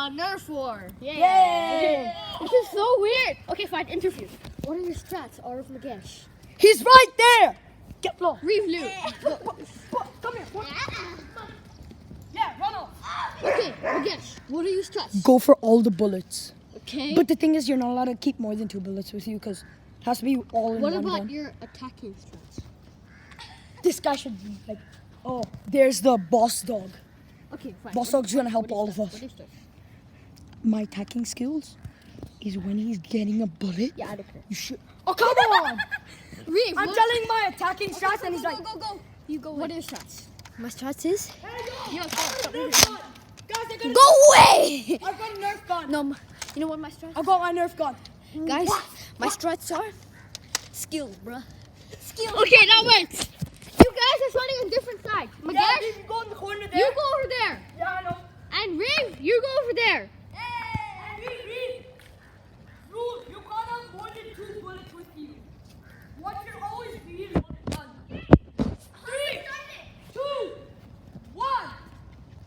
Nerf War. Yay! This is so weird. Okay, fine. Interview. What are your stats, Arif Magesh? He's right there! Get low. Review. Come here. Yeah, run off. Okay, Magesh. What are your stats? Go for all the bullets. Okay. But the thing is, you're not allowed to keep more than 2 bullets with you because it has to be all in what one about gun. your attacking stats? This guy should be like, oh, there's the boss dog. Okay, fine. Boss dog's gonna help What all is of that? us. What is that? My attacking skills is when he's getting a bullet. Yeah, I don't care. You should. Oh, come on! Reeve, I'm telling my attacking stats and he's like, go. You go. What are your stats? My stats is? Yo, stop. Nerf gun. Guys, I got a Go away! I've got a Nerf gun. No, you know what my stats? I've got my Nerf gun. Guys, my stats are skills, bruh. Skills. Okay, that works. You guys are fighting on different sides. Yeah, Magesh, you can go in the corner there. you go over there. Yeah, I know. And Reeve, you go over there. Hey, read. Rule, you can't have more than 2 bullets with you. What should always be is on the gun. 3, 2, 1.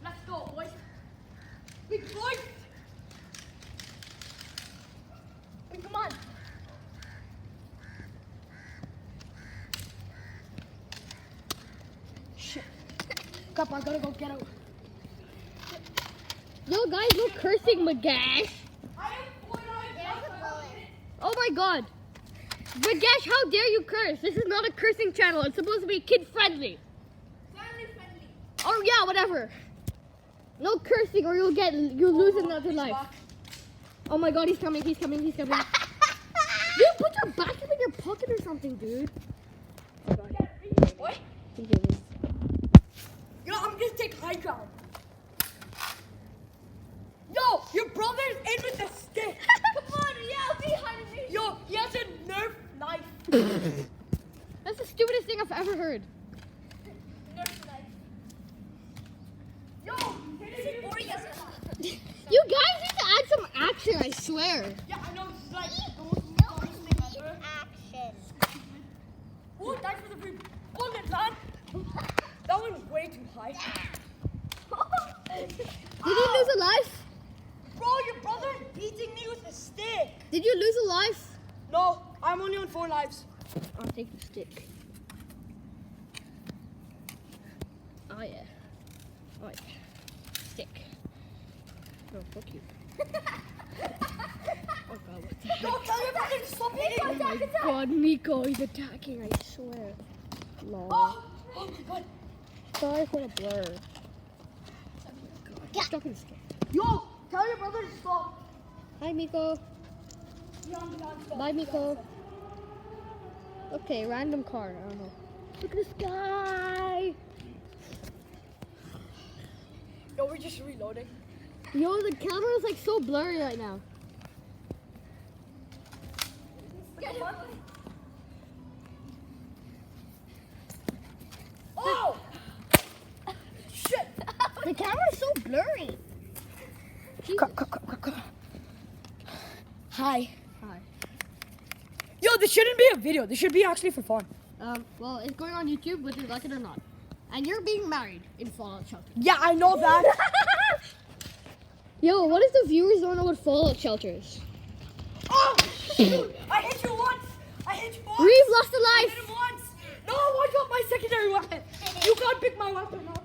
Let's go, boys. Big boys. Come on. Shit. Come on, I gotta go get out. Yo, guys, no cursing, Magesh. Oh my god. Magesh, how dare you curse? This is not a cursing channel. It's supposed to be kid-friendly. Oh, yeah, whatever. No cursing or you'll lose another life. Oh my god, he's coming. Dude, put your back in your pocket or something, dude. What? He did it. Yo, I'm gonna take high ground. Yo, your brother's in with the stick. Come on, yeah, behind me. Yo, he has a Nerf knife. That's the stupidest thing I've ever heard. Nerf knife. Yo, You guys need to add some action, I swear. yeah, I know. It's like oh, thanks for the free bullet, man. That went way too high. Did you lose a life? Bro, your brother's beating me with a stick. Did you lose a life? No, I'm only on 4 lives. I'll take the stick. Oh yeah. Oh yeah. Stick. No, fuck you. Oh god, what the heck? Yo, tell your brother to stop hitting Oh me. my god, Miko, he's attacking, I swear. Lol. Oh my god. Sorry for the blur. God, stuck in the stick. Yo, tell your brother to stop. Hi, Miko. Stop. Bye, Miko. Okay, random car. I don't know. Look at the sky. Yo, we're just reloading. Yo, the camera is like so blurry right now. Oh! Shit! The camera is so blurry. Hi. Hi. Yo, this shouldn't be a video. This should be actually for fun. Well, it's going on YouTube, whether you like it or not. And you're being married in Fallout Shelter. Yeah, I know that. Yo, what if the viewers don't know what Fallout Shelter is? Oh, shoot! I hit you once. I hit you once. Reeve lost a I life. hit him once. No, I got my secondary weapon. You can't pick my weapon up.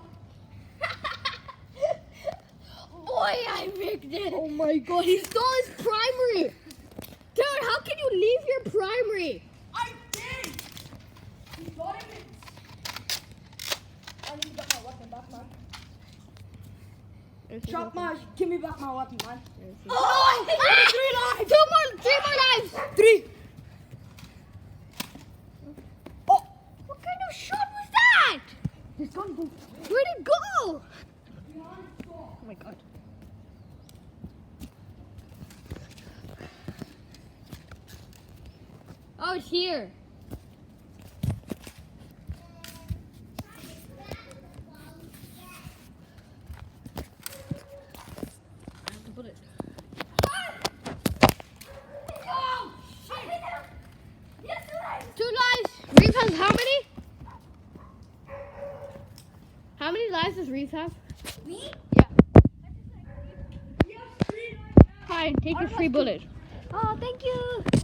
Boy, I picked it. Oh my god, He stole his primary. Dude, how can you leave your primary? I did. He got it. I need to get my weapon back, man. Drop my, give me back my weapon, man. Oh, I hit you 3 lives. 3 more lives. 3. Oh, What kind of shot was that? this gun goes. Where'd it go? Oh my god. Oh, it's here. I have to put it. Oh, shit. Yes, 2 lives. Reeve has how many? How many lives does Reeve have? Me? Yeah. Yes. fine. Take your free bullet. Oh, thank you.